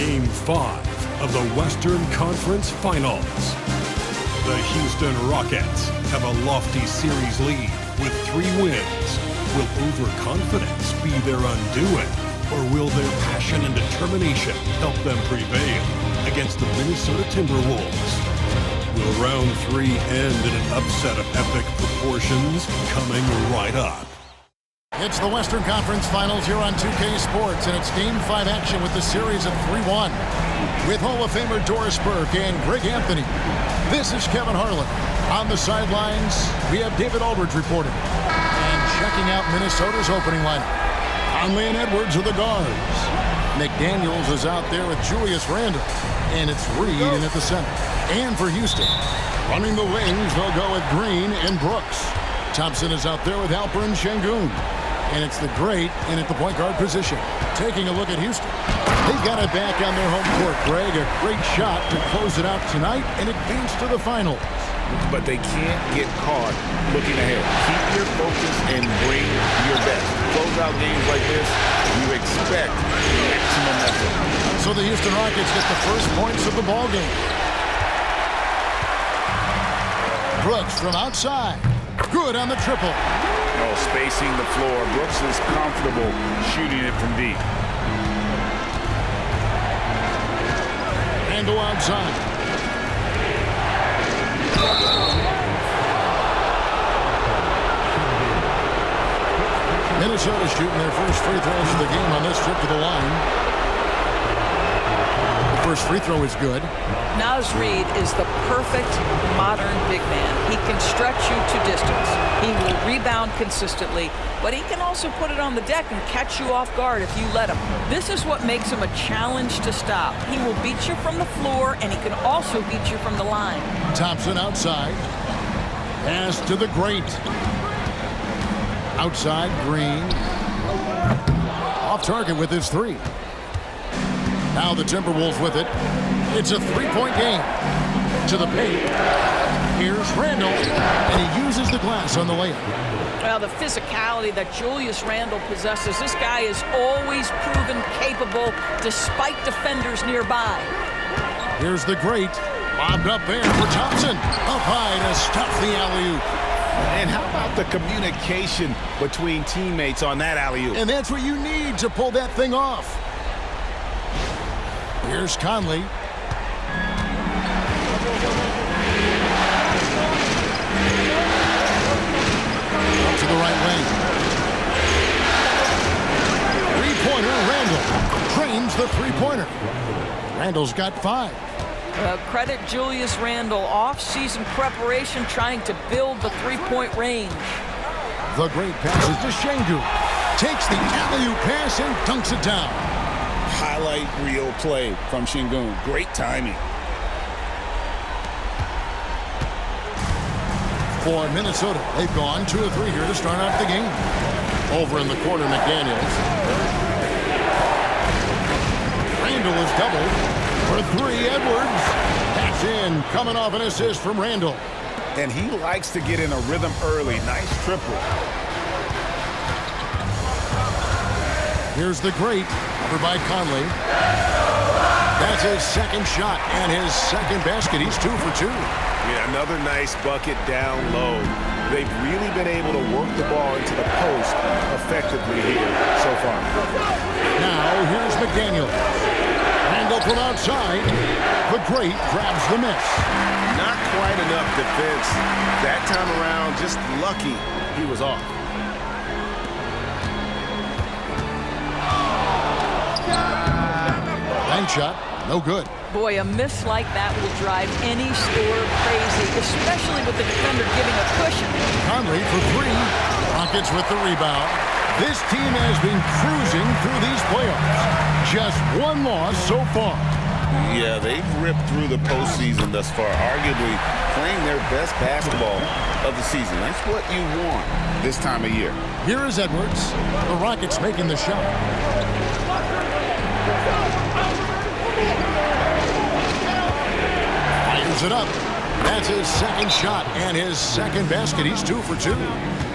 Game 5 of the Western Conference Finals. The Houston Rockets have a lofty series lead with 3 wins. Will overconfidence be their undoing, or will their passion and determination help them prevail against the Minnesota Timberwolves? Will round 3 end in an upset of epic proportions? Coming right up. It's the Western Conference Finals here on 2K Sports, and it's Game 5 action with the series of 3-1. With Hall of Famer Doris Burke and Greg Anthony, this is Kevin Harlan. On the sidelines, we have David Aldridge reporting. And checking out Minnesota's opening lineup, Conley and Edwards are the guards. McDaniels is out there with Julius Randle, and it's Reed in at the center. And for Houston, running the wings, they'll go with Green and Brooks. Thompson is out there with Alperen Sengun. And it's the great in at the point guard position. Taking a look at Houston. They've got it back on their home court, Greg. A great shot to close it out tonight and advance to the finals. But they can't get caught looking ahead. Keep your focus and bring your best. Close out games like this, you expect maximum effort. So the Houston Rockets get the first points of the ball game. Brooks from outside. Good on the triple. Oh, spacing the floor. Brooks is comfortable shooting it from deep. Randle outside. Minnesota shooting their first free throws of the game on this trip to the line. The first free throw is good. Naz Reid is the perfect modern big man. He can stretch you to distance. He will rebound consistently, but he can also put it on the deck and catch you off guard if you let him. This is what makes him a challenge to stop. He will beat you from the floor, and he can also beat you from the line. Thompson outside. Pass to the great. Outside, Green. Off target with his 3. Now the Timberwolves with it. It's a 3-point game. To the paint. Here's Randle, and he uses the glass on the layup. Well, the physicality that Julius Randle possesses, this guy is always proven capable despite defenders nearby. Here's the great. Lobbed up there for Thompson. Up high to stop the alley-oop. And how about the communication between teammates on that alley-oop? And that's what you need to pull that thing off. Here's Conley. Up to the right wing. Three-pointer, Randle. Trains the three-pointer. Randle's got 5. Credit Julius Randle. Off-season preparation trying to build the three-point range. The great passes to Sengun. Takes the alley-oop pass and dunks it down. Highlight reel play from Sengun. Great timing. For Minnesota, they've gone 2 of 3 here to start off the game. Over in the corner, McDaniels. Randle is doubled. For 3, Edwards. That's in. Coming off an assist from Randle. And he likes to get in a rhythm early. Nice triple. Here's the great. Over by Conley. That's his second shot and his second basket. He's 2 for 2. Yeah, another nice bucket down low. They've really been able to work the ball into the post effectively here so far. Now here's McDaniel. Randle from outside. The great grabs the miss. Not quite enough defense. That time around, just lucky he was off. Bank shot, no good. Boy, a miss like that will drive any scorer crazy, especially with the defender giving a cushion. Conley for 3. Rockets with the rebound. This team has been cruising through these playoffs. Just 1 loss so far. Yeah, they've ripped through the postseason thus far, arguably playing their best basketball of the season. That's what you want this time of year. Here is Edwards. The Rockets making the shot. Fires it up. That's his second shot and his second basket. He's 2 for 2.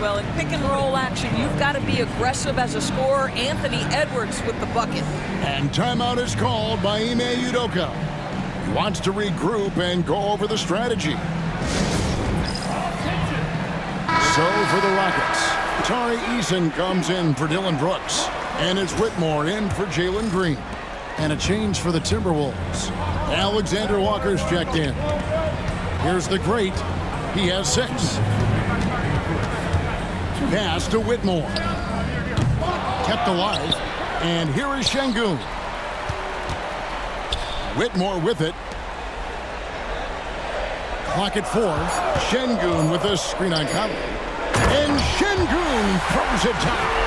Well, in pick and roll action, you've got to be aggressive as a scorer. Anthony Edwards with the bucket. And timeout is called by Ime Udoka. He wants to regroup and go over the strategy. So for the Rockets, Tari Eason comes in for Dylan Brooks. And it's Whitmore in for Jalen Green. And a change for the Timberwolves. Alexander Walker's checked in. Here's the great. He has 6. Pass to Whitmore. Kept alive. And here is Şengün. Whitmore with it. Clock at 4. Şengün with a screen on Conley. And Şengün throws it down.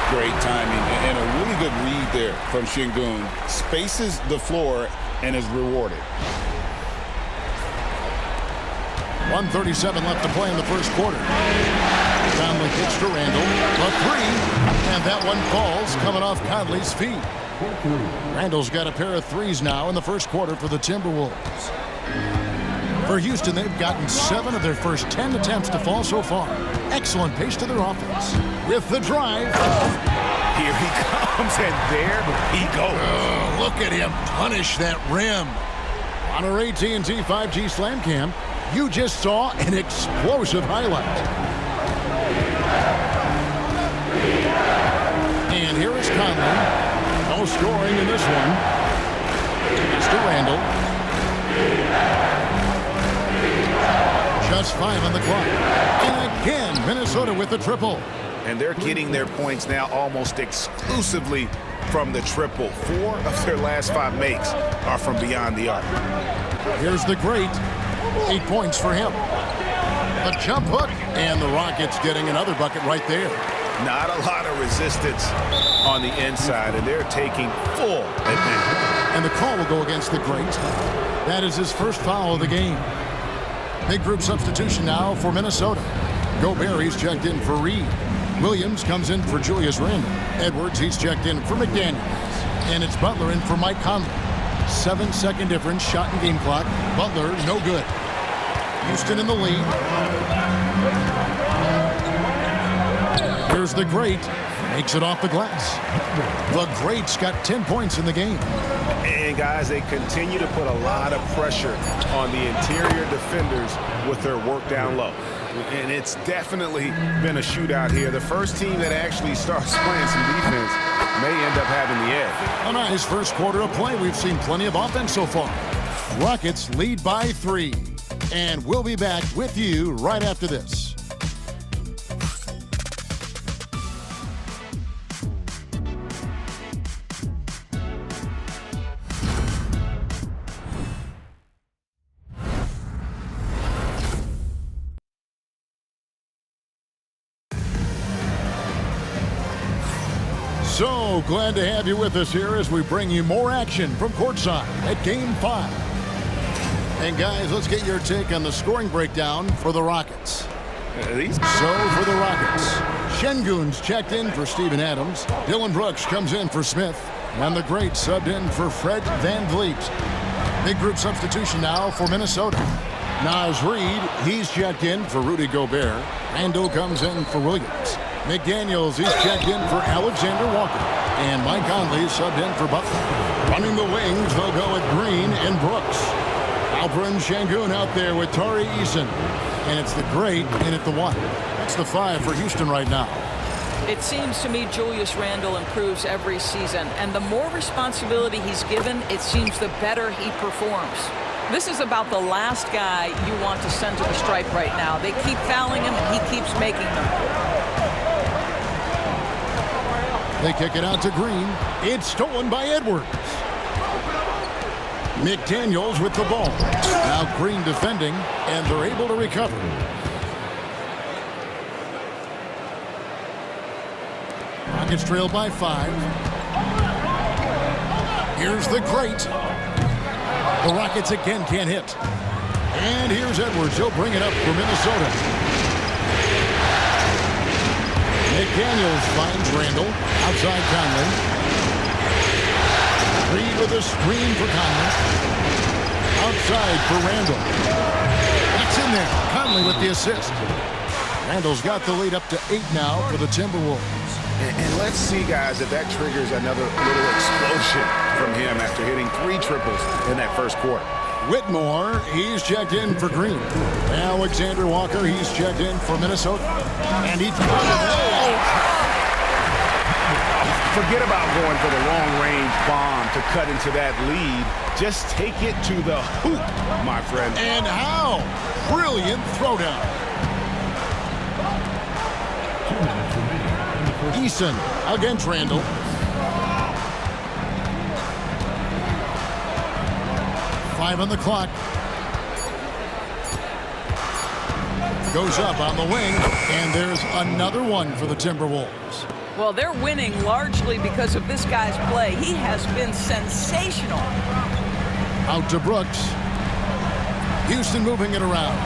Great timing and a really good read there from Şengün. Spaces the floor and is rewarded. 1:37 left to play in the first quarter. Conley kicks to Randall. A 3. And that one falls coming off Conley's feet. Randall's got a pair of 3s now in the first quarter for the Timberwolves. For Houston, they've gotten 7 of their first 10 attempts to fall so far. Excellent pace to their offense. With the drive. Here he comes, and there he goes. Oh, look at him punish that rim. On our AT&T 5G Slam Cam, you just saw an explosive highlight. And here is Conley. No scoring in this one. It's to Randall. Just 5 on the clock. And again, Minnesota with the triple. And they're getting their points now almost exclusively from the triple. 4 of their last 5 makes are from beyond the arc. Here's the great. 8 points for him. A jump hook. And the Rockets getting another bucket right there. Not a lot of resistance on the inside, and they're taking full advantage. And the call will go against the great. That is his first foul of the game. Big group substitution now for Minnesota. Gobert, he's checked in for Reed. Williams comes in for Julius Randle. Edwards, he's checked in for McDaniels. And it's Butler in for Mike Conley. 7-second difference, shot and game clock. Butler, no good. Houston in the lead. Here's the great. Makes it off the glass. The great's got 10 points in the game. And guys, they continue to put a lot of pressure on the interior defenders with their work down low. And it's definitely been a shootout here. The first team that actually starts playing some defense may end up having the edge. On his first quarter of play, we've seen plenty of offense so far. Rockets lead by 3. And we'll be back with you right after this. So glad to have you with us here as we bring you more action from courtside at Game 5. And guys, let's get your take on the scoring breakdown for the Rockets. So for the Rockets, Şengün's checked in for Steven Adams. Dylan Brooks comes in for Smith. And the great subbed in for Fred VanVleet. Big group substitution now for Minnesota. Naz Reid, he's checked in for Rudy Gobert. Randall comes in for Williams. McDaniels, he's checked in for Alexander Walker. And Mike Conley subbed in for Butler. Running the wings, they'll go with Green and Brooks. Alperen Şengün out there with Tari Eason. And it's the great in at the 1. That's the 5 for Houston right now. It seems to me Julius Randle improves every season. And the more responsibility he's given, it seems the better he performs. This is about the last guy you want to send to the stripe right now. They keep fouling him, and he keeps making them. They kick it out to Green. It's stolen by Edwards. McDaniels with the ball. Now Green defending, and they're able to recover. Rockets trail by 5. Here's the great. The Rockets again can't hit. And here's Edwards. He'll bring it up for Minnesota. McDaniels finds Randall. Outside Conley. Reed with a screen for Conley. Outside for Randall. That's in there. Conley with the assist. Randall's got the lead up to 8 now for the Timberwolves. And let's see, guys, if that triggers another little explosion from him after hitting 3 triples in that first quarter. Whitmore, he's checked in for Green. Alexander Walker, he's checked in for Minnesota. And he throws it. Forget about going for the long-range bomb to cut into that lead. Just take it to the hoop, my friend. And how? Brilliant throwdown. Eason against Randall. Five on the clock. Goes up on the wing, and there's another one for the Timberwolves. Well, they're winning largely because of this guy's play. He has been sensational. Out to Brooks. Houston moving it around.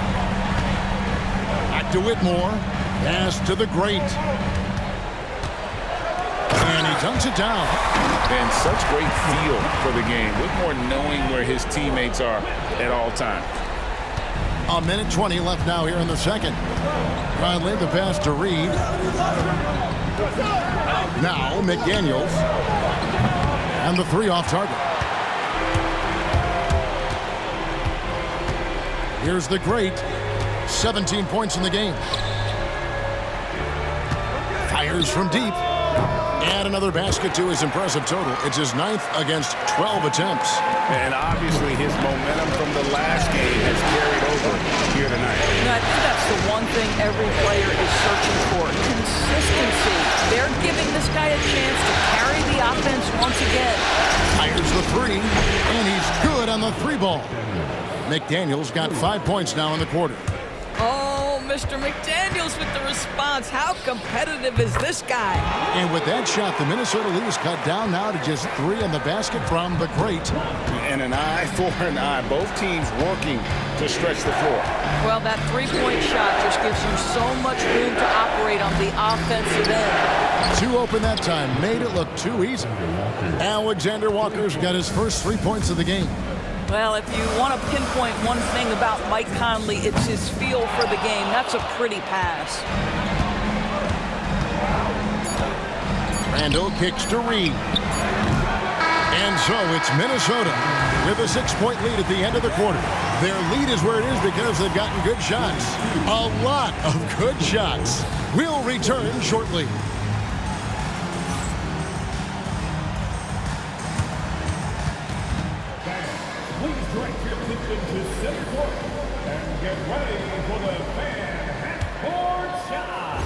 Back to Whitmore. Pass to the great. And he dunks it down. And such great feel for the game. Whitmore knowing where his teammates are at all times. A minute 20 left now here in the second. Conley the pass to Reed. Now McDaniels. And the 3 off target. Here's the great. 17 points in the game. Fires from deep. And another basket to his impressive total. It's his 9th against 12 attempts. And obviously his momentum from the last game has carried over here tonight. You know, I think that's the one thing every player is searching for. Consistency. They're giving this guy a chance to carry the offense once again. Fires the 3, and he's good on the 3 ball. McDaniels got 5 points now in the quarter. Oh, Mr. McDaniels with the response. How competitive is this guy? And with that shot, the Minnesota lead is cut down now to just 3 on the basket from the great. And an eye for an eye. Both teams working to stretch the floor. Well, that 3-point shot just gives you so much room to operate on the offensive end. 2 open that time. Made it look too easy. Alexander Walker's got his first 3 points of the game. Well, if you want to pinpoint one thing about Mike Conley, it's his feel for the game. That's a pretty pass. Randall kicks to Reed. And so it's Minnesota with a 6-point lead at the end of the quarter. Their lead is where it is because they've gotten good shots. A lot of good shots. We'll return shortly. Please direct your attention to center court and get ready for the fan half-court shot.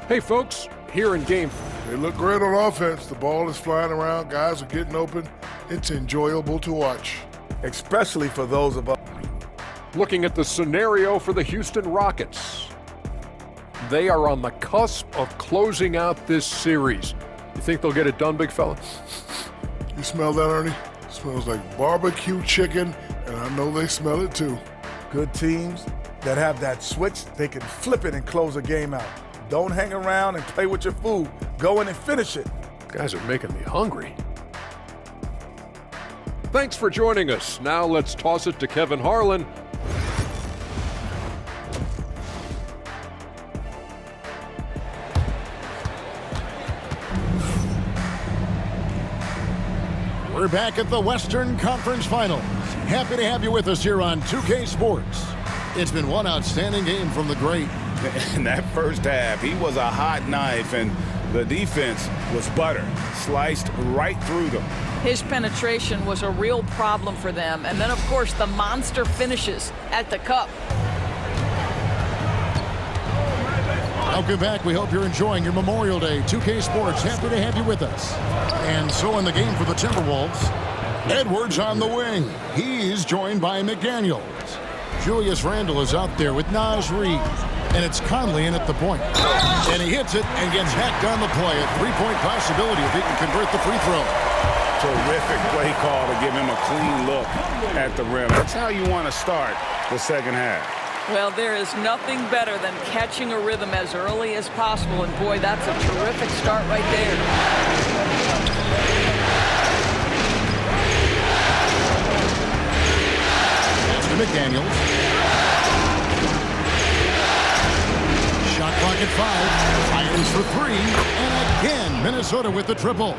Hey, folks, here in game. They look great on offense. The ball is flying around. Guys are getting open. It's enjoyable to watch. Especially for those of us. Looking at the scenario for the Houston Rockets. They are on the cusp of closing out this series. You think they'll get it done, big fella? You smell that, Ernie? It smells like barbecue chicken, and I know they smell it too. Good teams that have that switch, they can flip it and close a game out. Don't hang around and play with your food. Go in and finish it. Guys are making me hungry. Thanks for joining us. Now let's toss it to Kevin Harlan. We're back at the Western Conference Finals. Happy to have you with us here on 2K Sports. It's been one outstanding game from the great. In that first half, he was a hot knife, and the defense was butter, sliced right through them. His penetration was a real problem for them. And then, of course, the monster finishes at the cup. Welcome back. We hope you're enjoying your Memorial Day. 2K Sports, happy to have you with us. And so in the game for the Timberwolves, Edwards on the wing. He's joined by McDaniels. Julius Randle is out there with Naz Reid. And it's Conley in at the point. And he hits it and gets hacked on the play. A 3-point possibility if he can convert the free throw. Terrific play call to give him a clean look at the rim. That's how you want to start the second half. Well, there is nothing better than catching a rhythm as early as possible. And, boy, that's a terrific start right there. McDaniels. Shot clock at 5. Fires for 3. And again, Minnesota with the triple.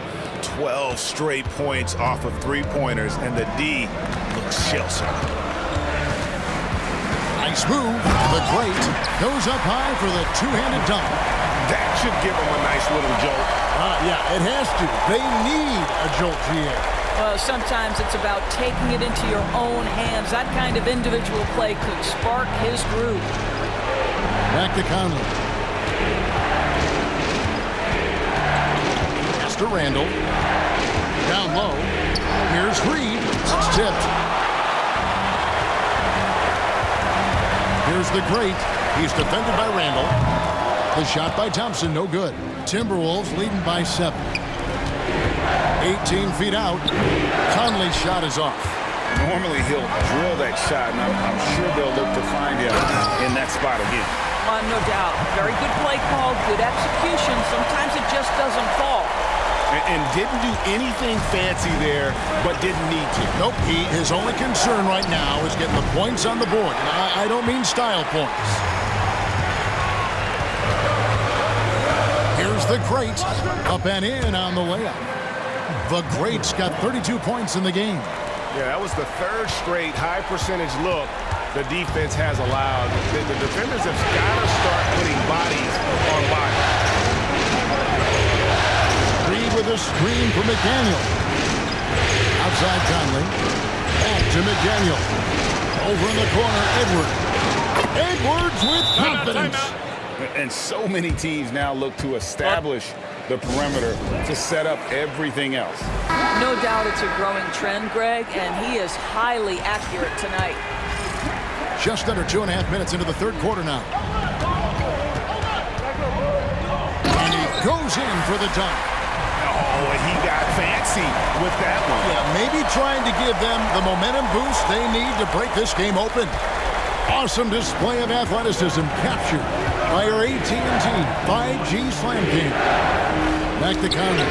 12 straight points off of three-pointers, and the D looks shell-shocked. Nice move. The great goes up high for the two-handed dunk. That should give them a nice little jolt. Yeah, it has to. They need a jolt, GA. Well, sometimes it's about taking it into your own hands. That kind of individual play could spark his groove. Back to Conley. Pass to Randall. Down low. Here's Reed. It's tipped. Here's the great. He's defended by Randall. The shot by Thompson, no good. Timberwolves leading by 7. 18 feet out. Conley's shot is off. Normally he'll drill that shot, and I'm sure they'll look to find him in that spot again. No doubt. Very good play call, good execution. Sometimes it just doesn't fall. And didn't do anything fancy there, but didn't need to. Nope. His only concern right now is getting the points on the board. And I don't mean style points. Here's the great. Up and in on the layup. The great's got 32 points in the game. Yeah, that was the third straight high percentage look the defense has allowed. The defenders have got to start putting bodies on bodies. Reed with a screen for McDaniel. Outside Conley. Back to McDaniel. Over in the corner, Edwards. Edwards with confidence. And so many teams now look to establish the perimeter to set up everything else. No doubt it's a growing trend, Greg, and he is highly accurate tonight. Just under 2.5 minutes into the third quarter now. And he goes in for the dunk. Oh, and he got fancy with that one. Yeah, maybe trying to give them the momentum boost they need to break this game open. Awesome display of athleticism captured by our AT&T 5G Slam King. Back to Conley.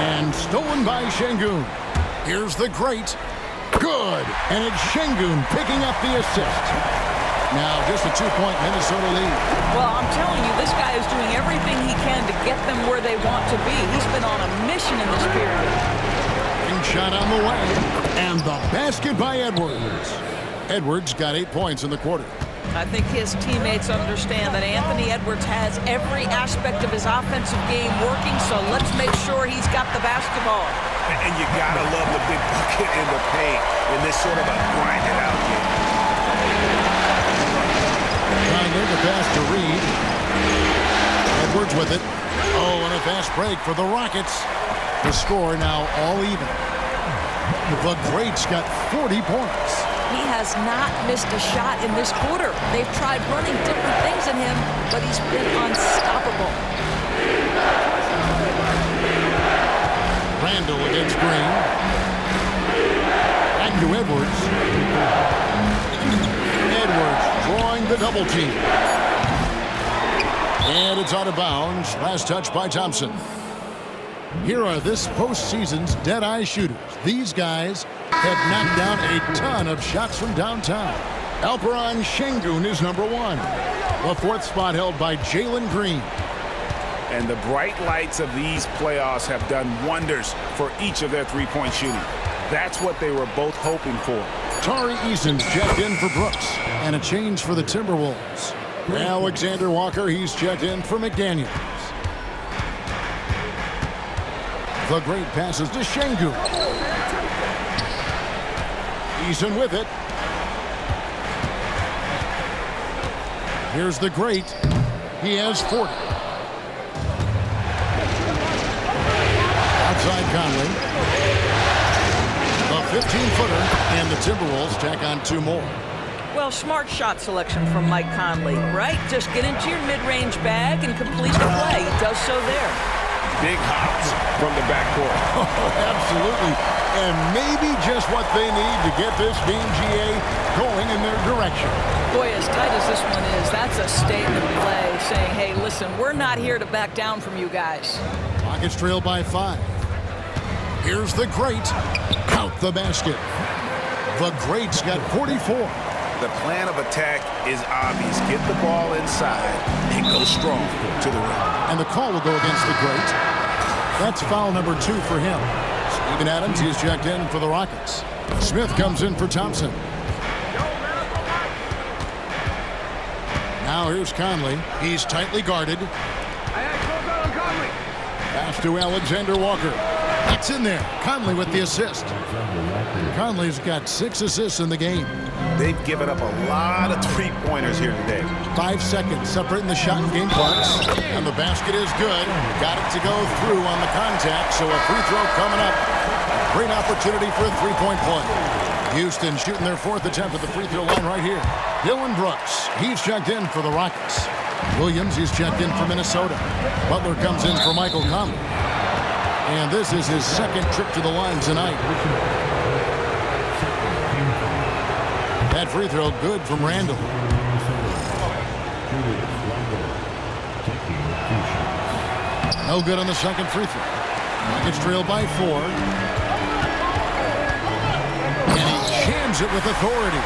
And stolen by Şengün. Here's the great. Good. And it's Şengün picking up the assist. Now just a 2-point Minnesota lead. Well, I'm telling you, this guy is doing everything he can to get them where they want to be. He's been on a mission in this period. And shot on the way. And the basket by Edwards. Edwards got 8 points in the quarter. I think his teammates understand that Anthony Edwards has every aspect of his offensive game working, so let's make sure he's got the basketball. And you gotta love the big bucket in the paint in this sort of a grinded out game. Conley, the pass to Reed. Edwards with it. Oh, and a fast break for the Rockets. The score now all even. The great's got 40 points. He has not missed a shot in this quarter. They've tried running different things in him, but he's been unstoppable. Randall against Green. Back to Edwards. Edwards drawing the double team. And it's out of bounds. Last touch by Thompson. Here are this postseason's dead-eye shooters. These guys have knocked down a ton of shots from downtown. Alperen Şengün is number 1. The 4th spot held by Jalen Green. And the bright lights of these playoffs have done wonders for each of their three-point shooting. That's what they were both hoping for. Tari Eason's checked in for Brooks. And a change for the Timberwolves. Alexander Walker, he's checked in for McDaniels. The great passes to Şengün. Eason with it. Here's the great. He has 40. Outside Conley. A 15-footer, and the Timberwolves tack on 2 more. Well, smart shot selection from Mike Conley, right? Just get into your mid-range bag and complete the play. He does so there. Big hops from the backcourt. Oh, absolutely. And maybe just what they need to get this game, GA, going in their direction. Boy, as tight as this one is, that's a statement play saying, hey, listen, we're not here to back down from you guys. Rockets trail by 5. Here's the great. Count the basket. The great's got 44. The plan of attack is obvious. Get the ball inside and go strong to the rim. And the call will go against the great. That's foul number 2 for him. Steven Adams, he's checked in for the Rockets. Smith comes in for Thompson. Now here's Conley. He's tightly guarded. Pass to Alexander Walker. That's in there. Conley with the assist. Conley's got 6 assists in the game. They've given up a lot of three-pointers here today. 5 seconds separating the shot and game clocks. And the basket is good. Got it to go through on the contact, so a free throw coming up. Great opportunity for a three-point play. Houston shooting their 4th attempt at the free throw line right here. Dylan Brooks, he's checked in for the Rockets. Williams, he's checked in for Minnesota. Butler comes in for Michael Conley. And this is his 2nd trip to the line tonight. That free throw good from Randall. No good on the 2nd free throw. Rockets trail by 4. And he jams it with authority.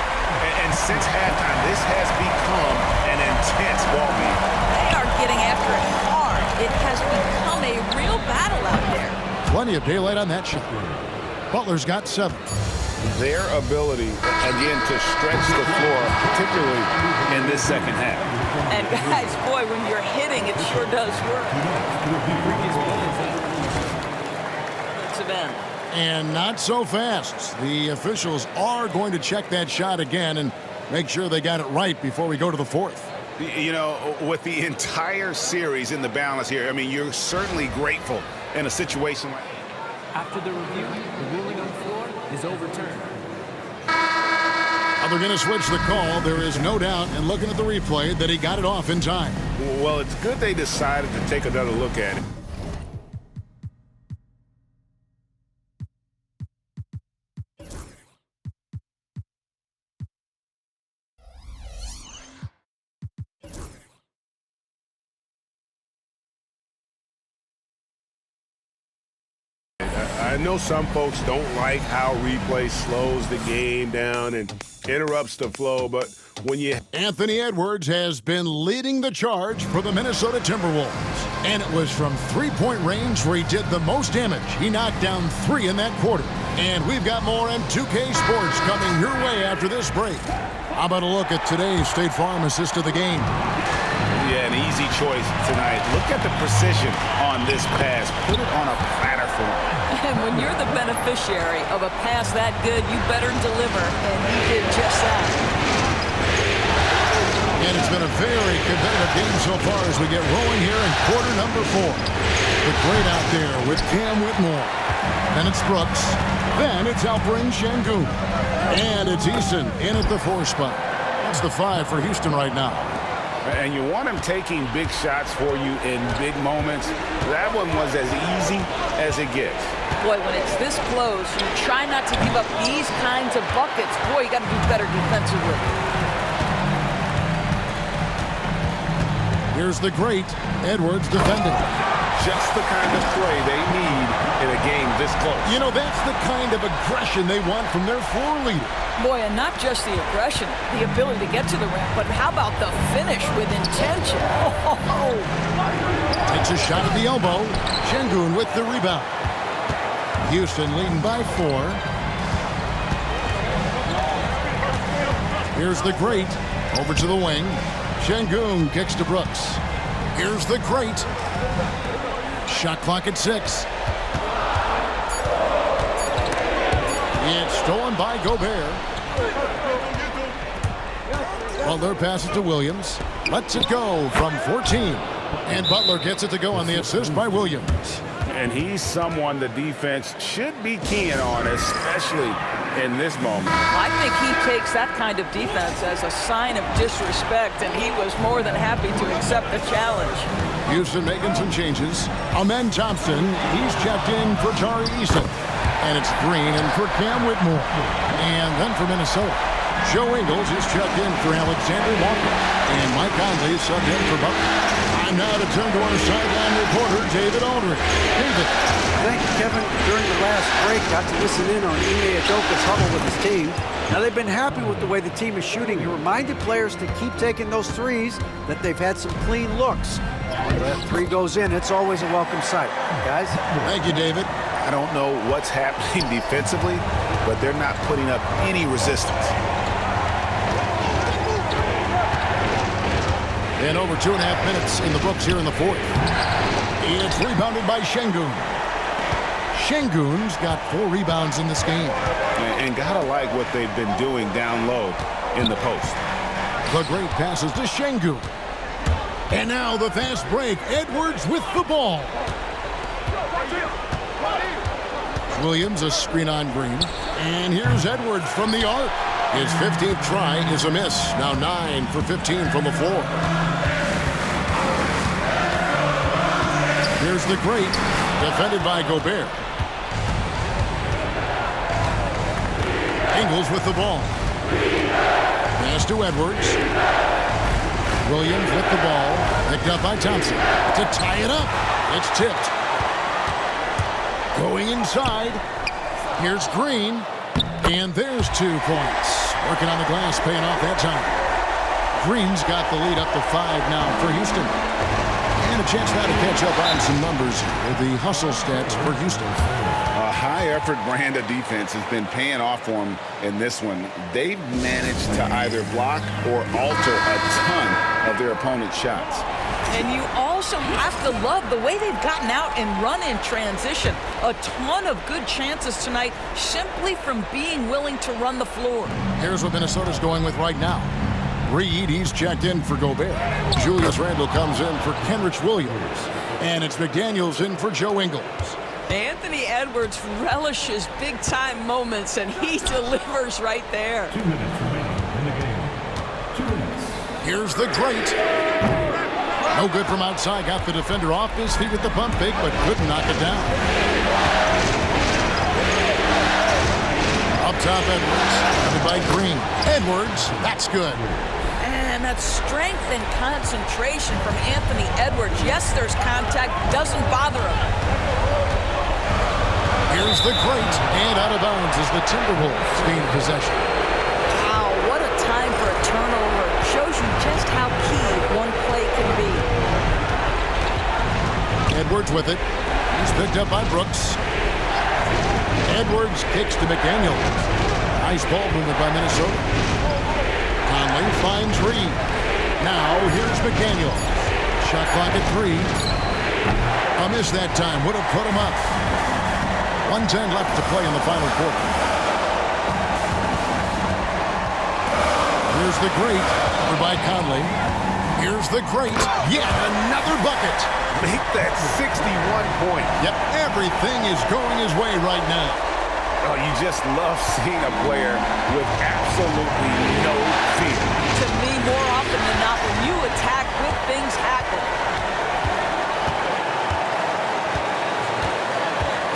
And since halftime, this has become an intense ball game. They are getting after it hard. It has become a real battle out there. Plenty of daylight on that shot. Butler's got 7. Their ability, again, to stretch the floor, particularly in this second half. And guys, boy, when you're hitting, it sure does work. Defensive end. And not so fast. The officials are going to check that shot again and make sure they got it right before we go to the 4th. You know, with the entire series in the balance here, I mean, you're certainly grateful in a situation like that. After the review, the ruling on the floor is overturned. Now they're going to switch the call. There is no doubt, and looking at the replay, that he got it off in time. Well, it's good they decided to take another look at it. I know some folks don't like how replay slows the game down and interrupts the flow, but when you... Anthony Edwards has been leading the charge for the Minnesota Timberwolves. And it was from three-point range where he did the most damage. He knocked down 3 in that quarter. And we've got more on 2K Sports coming your way after this break. How about a look at today's State Farm assist of the game? Yeah, an easy choice tonight. Look at the precision on this pass. Put it on a platter for him. And when you're the beneficiary of a pass that good, you better deliver, and he did just that. And it's been a very competitive game so far as we get rolling here in quarter number 4. The great out there with Cam Whitmore. Then it's Brooks. Then it's Alperen Sengun. And it's Easton in at the 4 spot. That's the 5 for Houston right now. And you want him taking big shots for you in big moments. That one was as easy as it gets. Boy, when it's this close, you try not to give up these kinds of buckets. Boy, you got to do better defensively. Here's the great Edwards defending. Just the kind of play they need in a game this close. You know, that's the kind of aggression they want from their floor leader. Boy, and not just the aggression, the ability to get to the rim, but how about the finish with intention? Oh. Takes a shot at the elbow. Sengun with the rebound. Houston leading by 4. Here's the great over to the wing. Sengun kicks to Brooks. Here's the great. Shot clock at 6. It's stolen by Gobert. Butler passes to Williams. Lets it go from 14. And Butler gets it to go on the assist by Williams. And he's someone the defense should be keying on, especially in this moment. I think he takes that kind of defense as a sign of disrespect, and he was more than happy to accept the challenge. Houston making some changes. Amen Thompson, he's checked in for Tari Eason. And it's Green and for Cam Whitmore. And then for Minnesota, Joe Ingles is checked in for Alexander Walker. And Mike Conley is subbed in for Butler. Time now to turn to our sideline reporter, David Aldridge. David. Thank you, Kevin. During the last break, got to listen in on Ime Udoka's huddle with his team. Now, they've been happy with the way the team is shooting. He reminded players to keep taking those threes, that they've had some clean looks. When that three goes in, it's always a welcome sight. Guys? Thank you, David. I don't know what's happening defensively, but they're not putting up any resistance. And over 2.5 minutes in the books here in the fourth. It's rebounded by Şengün. Şengün's got 4 rebounds in this game. And gotta like what they've been doing down low in the post. The great passes to Şengün. And now the fast break. Edwards with the ball. Williams a screen on Green. And here's Edwards from the arc. His 15th try is a miss. Now 9 for 15 from the floor. Here's the great, defended by Gobert. Ingles with the ball. Pass to Edwards. Williams with the ball. Picked up by Thompson. To tie it up. It's tipped. Going inside. Here's Green. And there's 2 points. Working on the glass, paying off that time. Green's got the lead up to 5 now for Houston. And a chance now to catch up on some numbers with the hustle stats for Houston. A high-effort brand of defense has been paying off for them in this one. They've managed to either block or alter a ton of their opponent's shots. And you also have to love the way they've gotten out and run in transition. A ton of good chances tonight simply from being willing to run the floor. Here's what Minnesota's going with right now. Reed, he's checked in for Gobert. Julius Randle comes in for Kenrich Williams. And it's McDaniels in for Joe Ingles. Anthony Edwards relishes big-time moments, and he delivers right there. 2 minutes remaining in the game. 2 minutes. Here's the great. No good from outside. Got the defender off his feet with the pump fake, but couldn't knock it down. Up top, Edwards. Covered by Green. Edwards, that's good. And that strength and concentration from Anthony Edwards. Yes, there's contact. Doesn't bother him. Here's the great. And out of bounds is the Timberwolves gain possession. Wow, what a time for a turnover. Shows you just how key one play can be. Edwards with it. He's picked up by Brooks. Edwards kicks to McDaniels. Nice ball movement by Minnesota. Conley finds Reed. Now here's McDaniels. Shot clock at 3. A miss that time. Would have put him up. 1:10 left to play in the final quarter. Here's the great. Over by Conley. Here's the great. Yet another bucket. Make that 61 point. Yep, everything is going his way right now. Oh, you just love seeing a player with absolutely no fear. To me, more often than not, when you attack, good things happen.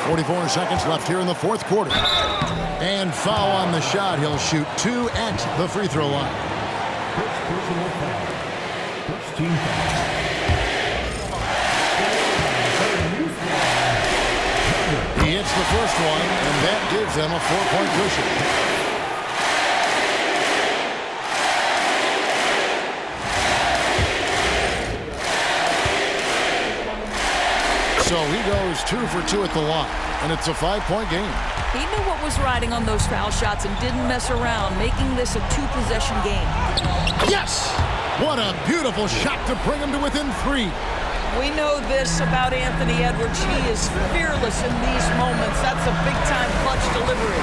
44 seconds left here in the fourth quarter. And foul on the shot. He'll shoot 2 at the free throw line. First personal foul. First team foul. He hits the first one, and that gives them a 4-point cushion. So he goes 2 for 2 at the line, and it's a 5-point game. He knew what was riding on those foul shots and didn't mess around, making this a 2-possession game. Yes! What a beautiful shot to bring him to within 3. We know this about Anthony Edwards. He is fearless in these moments. That's a big-time clutch delivery.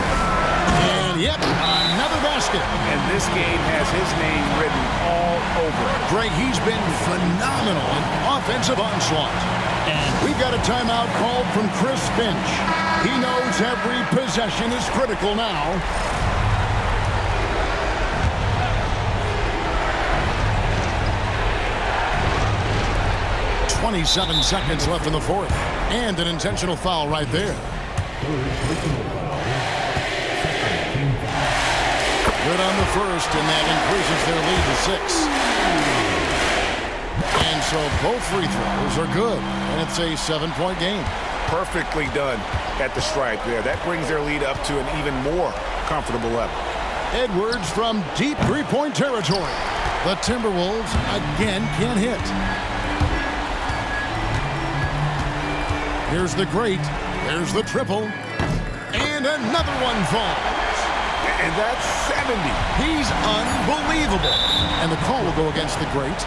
And yep, another basket. And this game has his name written all over it. Greg, he's been phenomenal in offensive onslaught. And we've got a timeout called from Chris Finch. He knows every possession is critical now. .27 seconds left in the fourth. And an intentional foul right there. Good on the first, and that increases their lead to 6. And so both free throws are good, and it's a 7-point game. Perfectly done at the stripe there. That brings their lead up to an even more comfortable level. Edwards from deep three-point territory. The Timberwolves again can't hit. Here's the great. There's the triple. And another one falls. And that's 70. He's unbelievable. And the call will go against the great.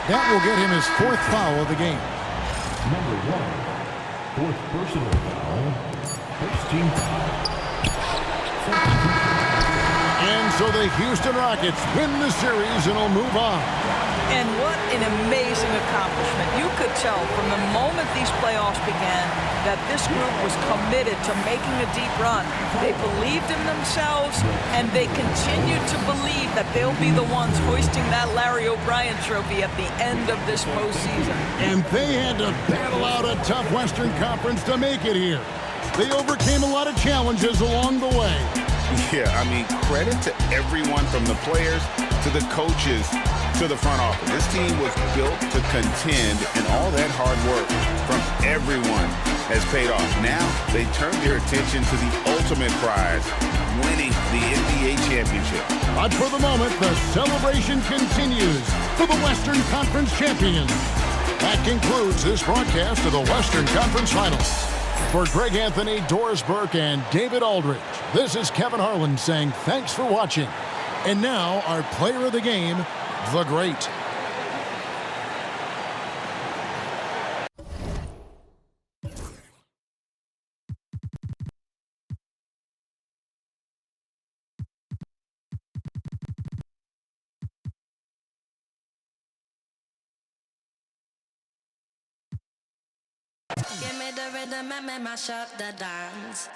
That will get him his 4th foul of the game. Number 1, 4th personal foul. First team foul. And so the Houston Rockets win the series and will move on. And what an amazing accomplishment. You could tell from the moment these playoffs began that this group was committed to making a deep run. They believed in themselves, and they continued to believe that they'll be the ones hoisting that Larry O'Brien trophy at the end of this postseason. And they had to battle out a tough Western Conference to make it here. They overcame a lot of challenges along the way. Yeah, I mean, credit to everyone from the players to the coaches to the front office. This team was built to contend, and all that hard work from everyone has paid off. Now they turn their attention to the ultimate prize, winning the NBA championship. But for the moment, the celebration continues for the Western Conference champions. That concludes this broadcast of the Western Conference Finals. For Greg Anthony, Doris Burke, and David Aldridge, this is Kevin Harlan saying thanks for watching. And now, our player of the game, the great. Give me the rhythm and me mash up the dance.